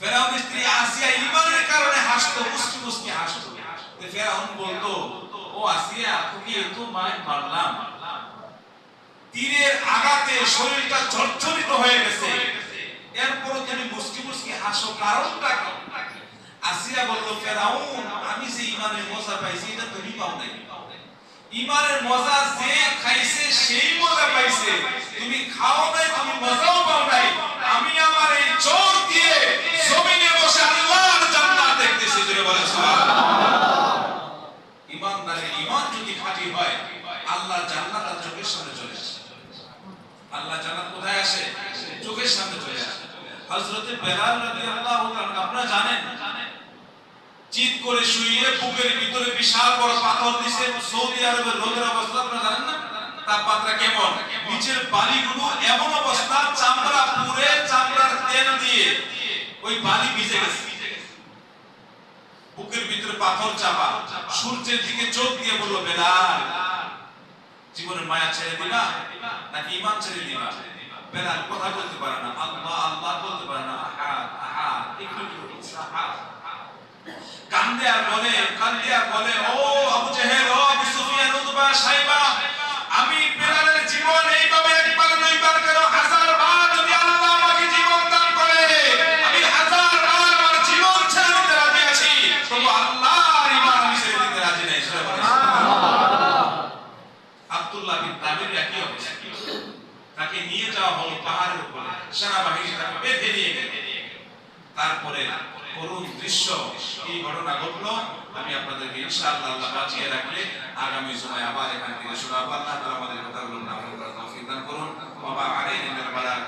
ফেরাউনের স্ত্রী আসিয়া ঈমানের কারণে হাসতো, মুস্কি মুস্কি হাসতো। ফেরাউন বলতো, ও আসিয়া, তুমি এত মায় মারলাম, তীরের আঘাতে শরীরটা জর্জরিত হয়ে গেছে, এরপরও তুমি মুস্কি মুস্কি হাসো, কারণটা কি? আসিয়া বলল, ফেরাউন, আমি যে ঈমানের মজা পাইছি এটা তুমি পাও নাই। ঈমানের মজা যে খাইছে সেই মজা পাইছে, তুমি খাও নাই, তুমি মজাও পাও নাই। আমি আমার এই চোখ দিয়ে জমিনে বসে আল্লাহর জান্নাত দেখতেছি। জোরে বলেন সুবহানাল্লাহ। ঈমানদারের ঈমান যদি খাঁটি হয়, আল্লাহর জান্নাত তার চোখের সামনে চলে আসে। আল্লাহর জান্নাত কোথায় আসে? চোখের সামনে চলে আসে। হযরত বেলাল রাদিয়াল্লাহু তাআলা, আপনারা জানেন, চিৎ করে শুইয়ে বুকের ভিতরে বিশাল বড় পাথর দিছে। সৌদি আরবের রোদের অবস্থা আপনারা জানেন না, তাপমাত্রা কেমন, নিচের বালিগুলো এমন অবস্থা, চামড়া পুড়ে চামড়ার তেল দিয়ে ওই বালি ভিজে গেছে, বুকের ভিতরে পাথর চাপা। সূর্যের দিকে চোখ দিয়ে বলল, বেলাল, জীবনের মায়া ছেড়ে দিবা নাকি ঈমান ছেড়ে দিবা? বেলাল কথা বলতে পারে না, আল্লাহ আল্লাহ বলতে পারে না, আহাদ আহাদ, একটু আহাদ। কান্দে আর বলে, ও আবু জেহেল, ও আবু সুফিয়ান, উতবা, সাইবা, আমি বেলালের জীবন এইভাবে একবার দুইবার কেন, হাজার বার যদি আল্লাহ আমাকে জীবন দান করে, আমি হাজার বার আমার জীবন ছেড়ে দিতে রাজি আছি, তবু আল্লাহর ঈমান আমি ছেড়ে দিতে রাজি নাই। সুবহানাল্লাহ। আব্দুল্লাহ বিন তামির একই অবস্থা, তাকে নিয়ে যাওয়া হলো পাহাড়ের উপরে, সেনাবাহিনী তাকে বেঁধে নিয়ে গেল। তারপরে করুণ দৃশ্য, কি ঘটনা ঘটলো আমি আপনাদেরকে ইনশাআল্লাহ আল্লাহ বাঁচিয়ে রাখলে আগামী সময় আবার এখান থেকে শোনাবো। আল্লাহ তাআলা আমাদের কথাগুলো আমল করার তৌফিক দান করুন। ওয়া মা আলাইনা ইল্লাল বালাগ।